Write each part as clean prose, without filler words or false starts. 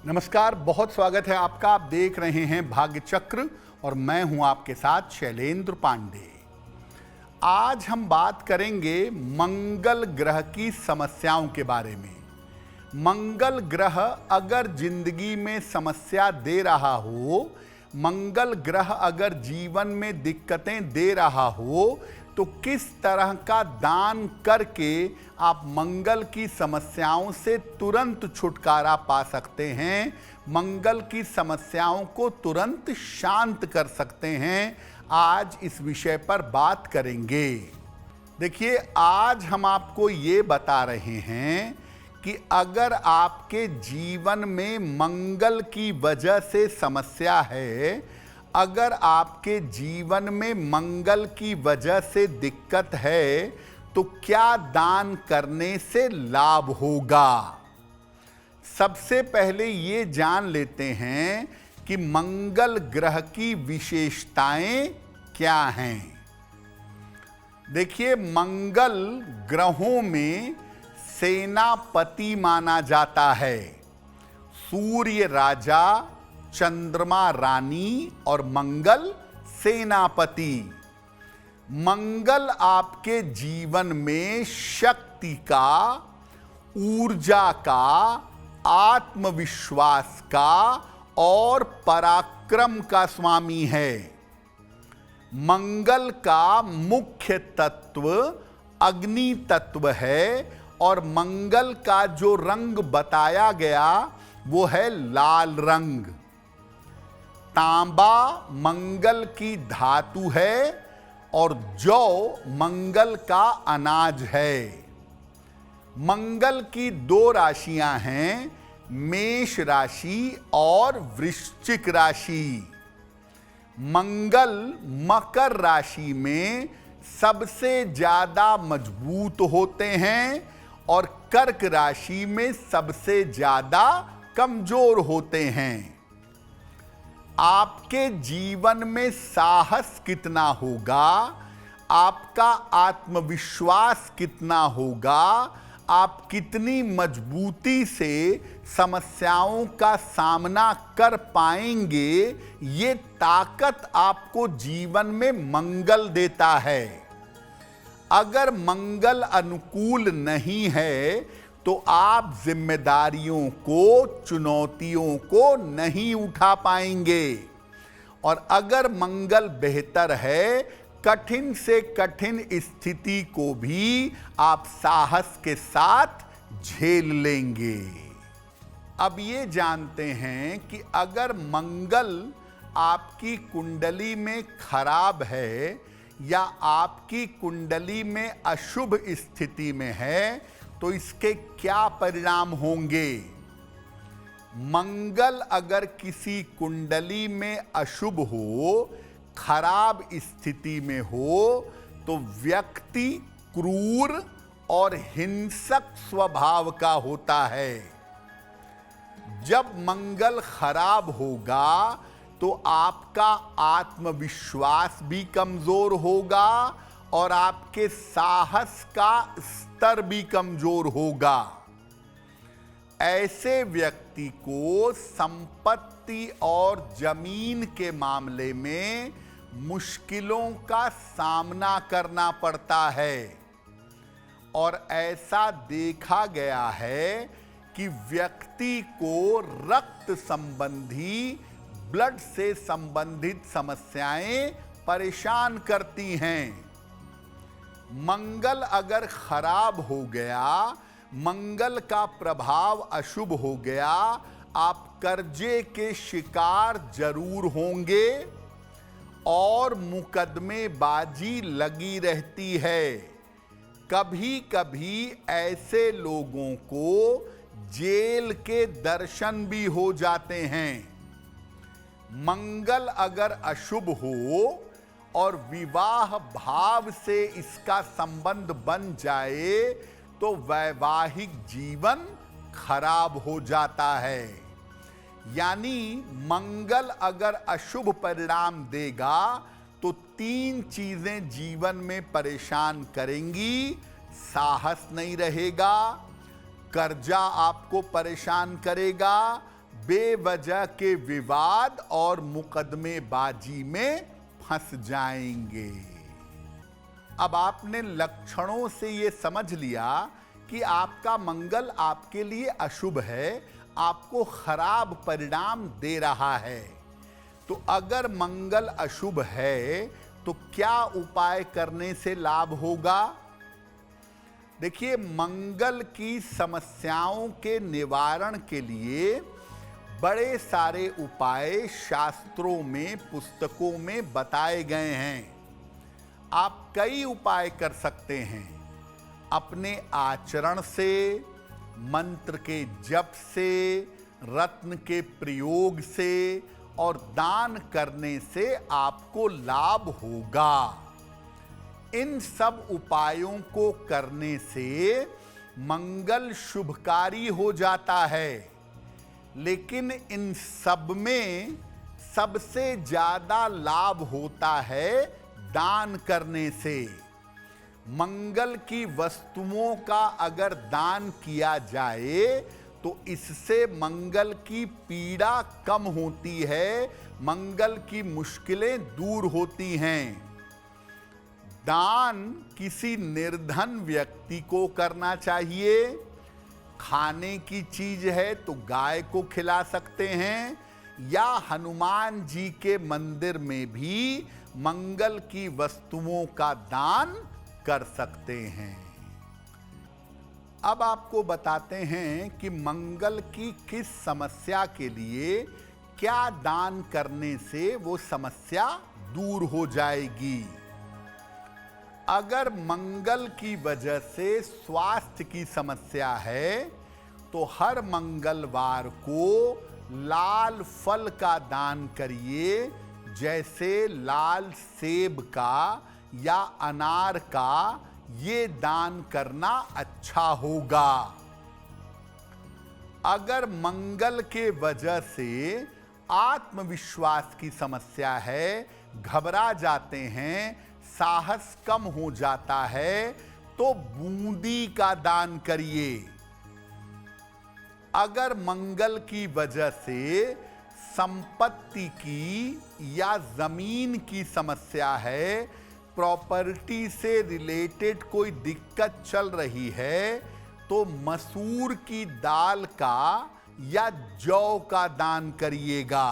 नमस्कार, बहुत स्वागत है आपका। आप देख रहे हैं भाग्य चक्र और मैं हूं आपके साथ शैलेंद्र पांडे। आज हम बात करेंगे मंगल ग्रह की समस्याओं के बारे में। मंगल ग्रह अगर जिंदगी में समस्या दे रहा हो, मंगल ग्रह अगर जीवन में दिक्कतें दे रहा हो, तो किस तरह का दान करके आप मंगल की समस्याओं से तुरंत छुटकारा पा सकते हैं, मंगल की समस्याओं को तुरंत शांत कर सकते हैं, आज इस विषय पर बात करेंगे। देखिए, आज हम आपको ये बता रहे हैं कि अगर आपके जीवन में मंगल की वजह से समस्या है, अगर आपके जीवन में मंगल की वजह से दिक्कत है, तो क्या दान करने से लाभ होगा। सबसे पहले ये जान लेते हैं कि मंगल ग्रह की विशेषताएं क्या हैं। देखिए, मंगल ग्रहों में सेनापति माना जाता है। सूर्य राजा, चंद्रमा रानी और मंगल सेनापति। मंगल आपके जीवन में शक्ति का, ऊर्जा का, आत्मविश्वास का और पराक्रम का स्वामी है। मंगल का मुख्य तत्व अग्नि तत्व है और मंगल का जो रंग बताया गया वो है लाल रंग। तांबा मंगल की धातु है और जौ मंगल का अनाज है। मंगल की दो राशियां हैं, मेष राशि और वृश्चिक राशि। मंगल मकर राशि में सबसे ज्यादा मजबूत होते हैं और कर्क राशि में सबसे ज्यादा कमजोर होते हैं। आपके जीवन में साहस कितना होगा, आपका आत्मविश्वास कितना होगा, आप कितनी मजबूती से समस्याओं का सामना कर पाएंगे, ये ताकत आपको जीवन में मंगल देता है। अगर मंगल अनुकूल नहीं है तो आप जिम्मेदारियों को, चुनौतियों को नहीं उठा पाएंगे। और अगर मंगल बेहतर है, कठिन से कठिन स्थिति को भी आप साहस के साथ झेल लेंगे। अब ये जानते हैं कि अगर मंगल आपकी कुंडली में खराब है या आपकी कुंडली में अशुभ स्थिति में है, तो इसके क्या परिणाम होंगे। मंगल अगर किसी कुंडली में अशुभ हो, खराब स्थिति में हो, तो व्यक्ति क्रूर और हिंसक स्वभाव का होता है। जब मंगल खराब होगा तो आपका आत्मविश्वास भी कमजोर होगा और आपके साहस का स्तर भी कमजोर होगा। ऐसे व्यक्ति को संपत्ति और जमीन के मामले में मुश्किलों का सामना करना पड़ता है। और ऐसा देखा गया है कि व्यक्ति को रक्त संबंधी, ब्लड से संबंधित समस्याएं परेशान करती हैं। मंगल अगर खराब हो गया, मंगल का प्रभाव अशुभ हो गया, आप कर्जे के शिकार जरूर होंगे और मुकदमेबाजी लगी रहती है। कभी कभी ऐसे लोगों को जेल के दर्शन भी हो जाते हैं। मंगल अगर अशुभ हो और विवाह भाव से इसका संबंध बन जाए तो वैवाहिक जीवन खराब हो जाता है। यानी मंगल अगर अशुभ परिणाम देगा तो तीन चीजें जीवन में परेशान करेंगी। साहस नहीं रहेगा, कर्जा आपको परेशान करेगा, बेवजह के विवाद और मुकदमेबाजी में फंस जाएंगे। अब आपने लक्षणों से यह समझ लिया कि आपका मंगल आपके लिए अशुभ है, आपको खराब परिणाम दे रहा है। तो अगर मंगल अशुभ है तो क्या उपाय करने से लाभ होगा? देखिए, मंगल की समस्याओं के निवारण के लिए बड़े सारे उपाय शास्त्रों में, पुस्तकों में बताए गए हैं। आप कई उपाय कर सकते हैं। अपने आचरण से, मंत्र के जप से, रत्न के प्रयोग से और दान करने से आपको लाभ होगा। इन सब उपायों को करने से मंगल शुभकारी हो जाता है। लेकिन इन सब में सबसे ज्यादा लाभ होता है दान करने से। मंगल की वस्तुओं का अगर दान किया जाए तो इससे मंगल की पीड़ा कम होती है, मंगल की मुश्किलें दूर होती हैं। दान किसी निर्धन व्यक्ति को करना चाहिए। खाने की चीज है तो गाय को खिला सकते हैं, या हनुमान जी के मंदिर में भी मंगल की वस्तुओं का दान कर सकते हैं। अब आपको बताते हैं कि मंगल की किस समस्या के लिए क्या दान करने से वो समस्या दूर हो जाएगी। अगर मंगल की वजह से स्वास्थ्य की समस्या है तो हर मंगलवार को लाल फल का दान करिए, जैसे लाल सेब का या अनार का। ये दान करना अच्छा होगा। अगर मंगल के वजह से आत्मविश्वास की समस्या है, घबरा जाते हैं, साहस कम हो जाता है, तो बूंदी का दान करिए। अगर मंगल की वजह से संपत्ति की या जमीन की समस्या है, प्रॉपर्टी से रिलेटेड कोई दिक्कत चल रही है, तो मसूर की दाल का या जौ का दान करिएगा।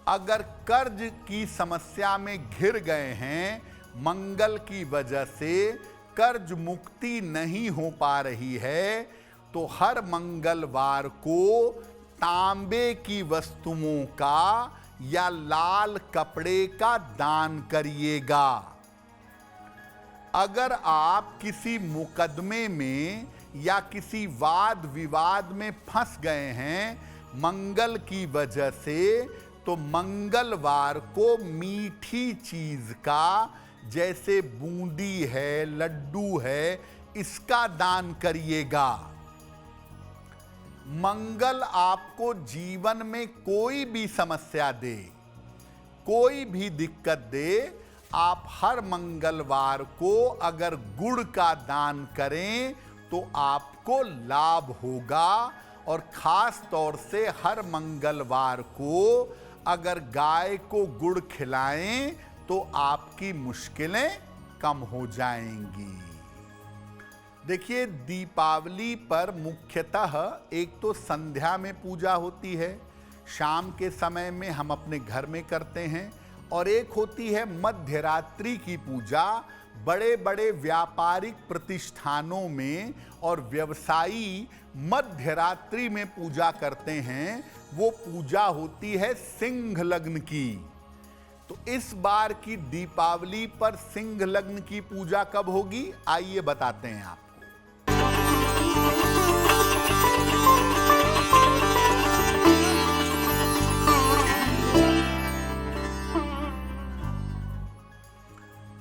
अगर कर्ज की समस्या में घिर गए हैं, मंगल की वजह से कर्ज मुक्ति नहीं हो पा रही है, तो हर मंगलवार को तांबे की वस्तुओं का या लाल कपड़े का दान करिएगा। अगर आप किसी मुकदमे में या किसी वाद विवाद में फंस गए हैं मंगल की वजह से, तो मंगलवार को मीठी चीज का, जैसे बूंदी है, लड्डू है, इसका दान करिएगा। मंगल आपको जीवन में कोई भी समस्या दे, कोई भी दिक्कत दे, आप हर मंगलवार को अगर गुड़ का दान करें तो आपको लाभ होगा। और खास तौर से हर मंगलवार को अगर गाय को गुड़ खिलाएं तो आपकी मुश्किलें कम हो जाएंगी। देखिए, दीपावली पर मुख्यतः एक तो संध्या में पूजा होती है, शाम के समय में हम अपने घर में करते हैं, और एक होती है मध्यरात्रि की पूजा। बड़े बड़े व्यापारिक प्रतिष्ठानों में और व्यवसायी मध्यरात्रि में पूजा करते हैं। वो पूजा होती है सिंह लग्न की। तो इस बार की दीपावली पर सिंह लग्न की पूजा कब होगी, आइए बताते हैं आपको।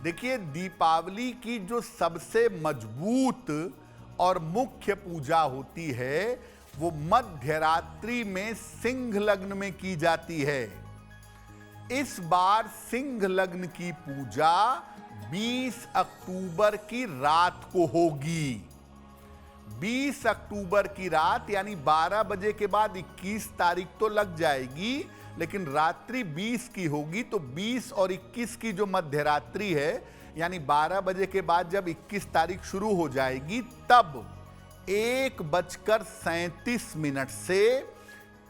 देखिए, दीपावली की जो सबसे मजबूत और मुख्य पूजा होती है वो मध्यरात्रि में सिंह लग्न में की जाती है। इस बार सिंह लग्न की पूजा 20 अक्टूबर की रात को होगी। 20 अक्टूबर की रात यानी 12 बजे के बाद 21 तारीख तो लग जाएगी, लेकिन रात्रि 20 की होगी, तो 20 और 21 की जो मध्यरात्रि है यानी 12 बजे के बाद जब 21 तारीख शुरू हो जाएगी, तब 1:37 से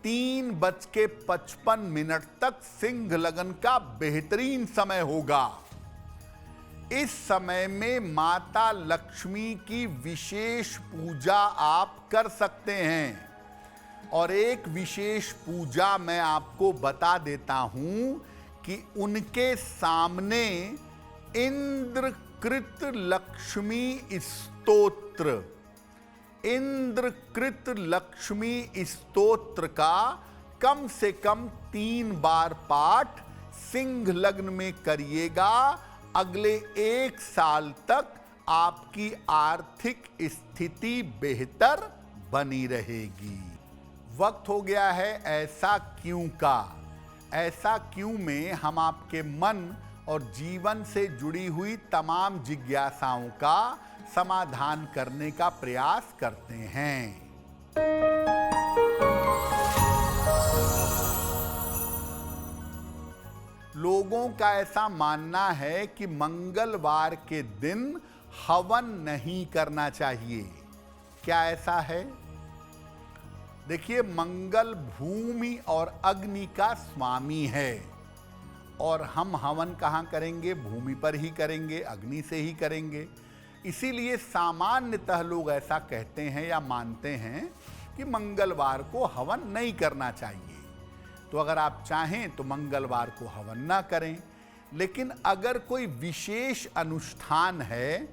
3:55 तक सिंह लगन का बेहतरीन समय होगा। इस समय में माता लक्ष्मी की विशेष पूजा आप कर सकते हैं, और एक विशेष पूजा मैं आपको बता देता हूं कि उनके सामने इंद्रकृत लक्ष्मी स्तोत्र, इंद्रकृत लक्ष्मी स्तोत्र का कम से कम 3 बार पाठ सिंह लग्न में करिएगा। अगले 1 साल तक आपकी आर्थिक स्थिति बेहतर बनी रहेगी। वक्त हो गया है ऐसा क्यों का। ऐसा क्यों में हम आपके मन और जीवन से जुड़ी हुई तमाम जिज्ञासाओं का समाधान करने का प्रयास करते हैं। लोगों का ऐसा मानना है कि मंगलवार के दिन हवन नहीं करना चाहिए। क्या ऐसा है? देखिए, मंगल भूमि और अग्नि का स्वामी है, और हम हवन कहाँ करेंगे? भूमि पर ही करेंगे, अग्नि से ही करेंगे। इसीलिए सामान्यतः लोग ऐसा कहते हैं या मानते हैं कि मंगलवार को हवन नहीं करना चाहिए। तो अगर आप चाहें तो मंगलवार को हवन ना करें, लेकिन अगर कोई विशेष अनुष्ठान है,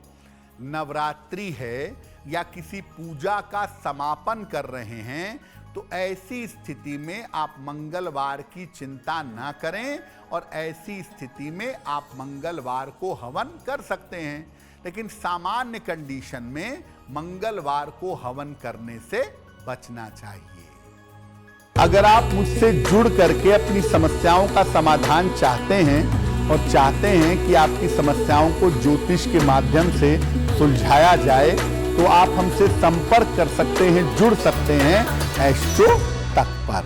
नवरात्रि है, या किसी पूजा का समापन कर रहे हैं, तो ऐसी स्थिति में आप मंगलवार की चिंता ना करें, और ऐसी स्थिति में आप मंगलवार को हवन कर सकते हैं। लेकिन सामान्य कंडीशन में मंगलवार को हवन करने से बचना चाहिए। अगर आप मुझसे जुड़ करके अपनी समस्याओं का समाधान चाहते हैं, और चाहते हैं कि आपकी समस्याओं को ज्योतिष के माध्यम से सुलझाया जाए, तो आप हमसे संपर्क कर सकते हैं, जुड़ सकते हैं एस्ट्रो तक पर।